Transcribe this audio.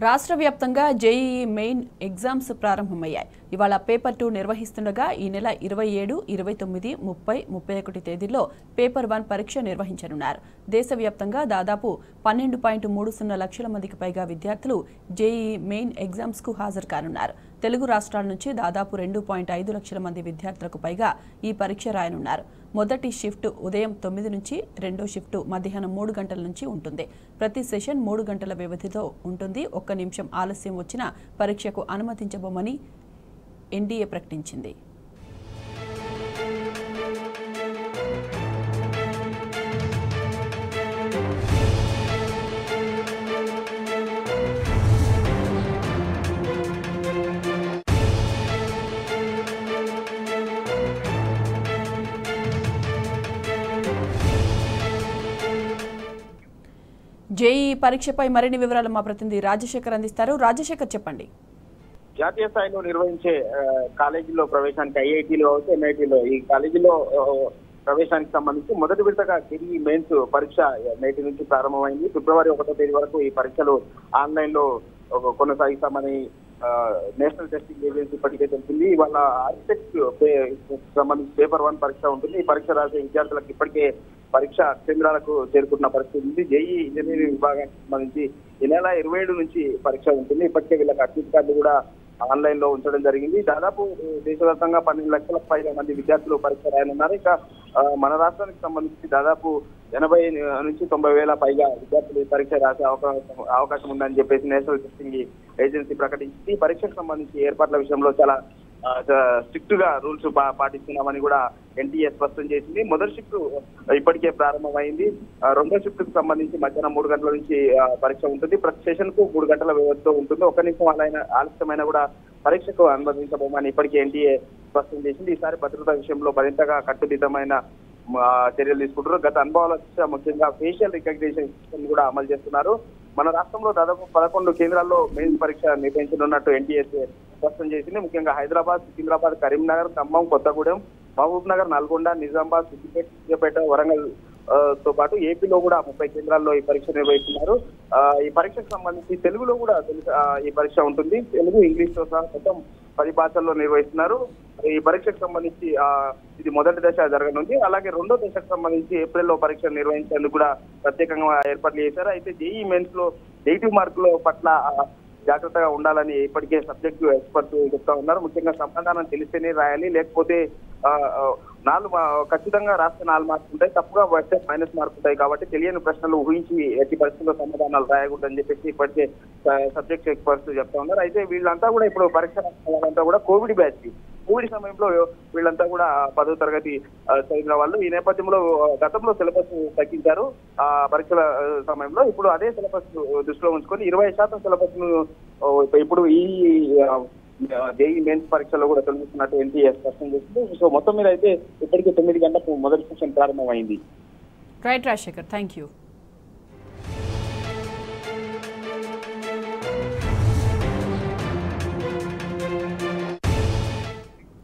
రాష్ట్ర వ్యాప్తంగా JEE main exams ప్రారంభమయ్యాయి. ఇవాళ పేపర్ 2 నిర్వహిస్తుండగా ఈ నెల 27, 29, 30, 31 తేదీల్లో పేపర్ 1 పరీక్ష నిర్వహించనున్నారు. దేశవ్యాప్తంగా దాదాపు 12.30 లక్షల మందికి పైగా విద్యార్థులు జేఈఈ మెయిన్ ఎగ్జామ్స్ కు హాజరు కానున్నారు. తెలుగు రాష్ట్రాల నుంచి దాదాపు 2.5 లక్షల మంది విద్యార్థులకు పైగా ఈ పరీక్ష రాయనున్నారు. మొదటి షిఫ్ట్ ఉదయం 9 నుంచి, రెండో షిఫ్ట్ మధ్యాహ్నం 3 గంటల నుంచి ఉంటుంది. ప్రతి సెషన్ 3 గంటల వ్యవధితో ఉంటుంది. 1 నిమిషం ఆలస్యం వచ్చినా పరీక్షకు అనుమతించబోమని ఎన్డీఏ ప్రకటించింది. జేఈఈ పరీక్షపై మరిన్ని వివరాలు మా ప్రతినిధి రాజశేఖర్ అందిస్తారు. రాజశేఖర్, చెప్పండి. జాతీయ స్థాయిలో నిర్వహించే కాలేజీలో ప్రవేశానికి ఐఐటీలో ఎన్ఐటీలో ఈ కాలేజీలో ప్రవేశానికి సంబంధించి మొదటి విడతగా జేఈఈ మెయిన్స్ పరీక్ష నేటి నుంచి ప్రారంభమైంది. ఫిబ్రవరి 1వ తేదీ వరకు ఈ పరీక్షలు ఆన్లైన్ లో కొనసాగిస్తామని నేషనల్ టెస్టింగ్ ఏజెన్సీ ఇప్పటికే తెలిసింది. ఇవాళ ఆర్కిటెక్ట్ సంబంధించి పేపర్ 1 పరీక్ష ఉంటుంది. ఈ పరీక్ష రాసే విద్యార్థులకు ఇప్పటికే పరీక్ష కేంద్రాలకు చేరుకున్న పరిస్థితి ఉంది. జేఈఈ ఇంజనీరింగ్ విభాగానికి సంబంధించి ఈ నెల 27 నుంచి పరీక్ష ఉంటుంది. ఇప్పటికే వీళ్ళకి అడ్మిట్ కార్డు కూడా ఆన్లైన్ లో ఉంచడం జరిగింది. దాదాపు దేశవ్యాప్తంగా 12 లక్షలకు పైగా మంది విద్యార్థులు పరీక్ష రాయనున్నారు. ఇక మన రాష్ట్రానికి సంబంధించి దాదాపు 80 నుంచి 90 వేల పైగా విద్యార్థులు పరీక్ష రాసే అవకాశం ఉందని చెప్పేసి నేషనల్ టెస్టింగ్ ఏజెన్సీ ప్రకటించింది. ఈ పరీక్షకు సంబంధించి ఏర్పాట్ల విషయంలో చాలా స్ట్రిక్ట్ గా రూల్స్ పాటిస్తున్నామని కూడా ఎన్టీఏ స్పష్టం చేసింది. మొదటి షిఫ్ట్ ఇప్పటికే ప్రారంభమైంది. రెండో షిఫ్ట్ కు సంబంధించి మధ్యాహ్నం 3 గంటల నుంచి పరీక్ష ఉంటుంది. ప్రతి సెషన్ కు 3 గంటల వ్యవధితో ఉంటుంది. 1 నిమిషం ఆలస్యమైన కూడా పరీక్షకు అనుమతించబోమని ఇప్పటికే ఎన్టీఏ స్పష్టం చేసింది. ఈసారి భద్రతా విషయంలో మరింతగా కట్టుదిట్టమైన చర్యలు తీసుకుంటున్నారు. గత అనుభవాల ముఖ్యంగా ఫేషియల్ రికగ్నిషన్ సిస్టమ్ కూడా అమలు చేస్తున్నారు. మన రాష్ట్రంలో దాదాపు 11 కేంద్రాల్లో మెయిన్స్ పరీక్ష నిర్వహించనున్నట్టు ఎన్టీఏ స్పష్టం చేసింది. ముఖ్యంగా హైదరాబాద్, సికింద్రాబాద్, కరీంనగర్, ఖమ్మం, కొత్తగూడెం, మహబూబ్ నగర్, నల్గొండ, నిజామాబాద్, సిద్దిపేట, వరంగల్ తో పాటు ఏపీలో కూడా 30 కేంద్రాల్లో ఈ పరీక్ష నిర్వహిస్తున్నారు. ఈ పరీక్షకు సంబంధించి తెలుగులో కూడా ఈ పరీక్ష ఉంటుంది. తెలుగు, ఇంగ్లీష్ తో సహా మొత్తం 10 భాషల్లో నిర్వహిస్తున్నారు. ఈ పరీక్షకు సంబంధించి ఇది మొదటి దశ జరగనుంది. అలాగే రెండో దశకు సంబంధించి ఏప్రిల్లో పరీక్ష నిర్వహించేందుకు కూడా ప్రత్యేకంగా ఏర్పాట్లు చేశారు. అయితే జేఈఈ మెయిన్స్ లో నెగిటివ్ మార్కుల పట్ల జాగ్రత్తగా ఉండాలని ఇప్పటికే సబ్జెక్టివ్ ఎక్స్పర్ట్స్ చెప్తా ఉన్నారు. ముఖ్యంగా సమాధానం తెలిస్తేనే రాయాలి, లేకపోతే ఖచ్చితంగా రాస్తే 4 మార్కులు ఉంటాయి, తప్పుగా పడితే -మార్కులు ఉంటాయి. కాబట్టి తెలియని ప్రశ్నలు ఊహించి ఎట్టి పరిస్థితుల్లో సమాధానాలు రాయకూడదని చెప్పేసి ఇప్పటికే సబ్జెక్ట్ ఎక్స్పర్ట్స్ చెప్తా ఉన్నారు. అయితే వీళ్ళంతా కూడా ఇప్పుడు పరీక్ష వాళ్ళంతా కూడా కోవిడ్ సమయంలో వీళ్ళంతా కూడా 10వ తరగతి చదివిన వాళ్ళు. ఈ నేపథ్యంలో గతంలో సిలబస్ తగ్గించారు పరీక్షల సమయంలో. ఇప్పుడు అదే సిలబస్ దృష్టిలో ఉంచుకొని 20% సిలబస్ ను ఇప్పుడు ఈ జేఈఈ మెయిన్స్ పరీక్షలో కూడా తొలగిస్తున్నట్టు ఎన్టీఏ స్పష్టం చేసింది. సో మొత్తం మీద అయితే ఇప్పటికే 9 గంటలకు మొదటి సెషన్ ప్రారంభమైంది. Right Rajasekhar, thank you.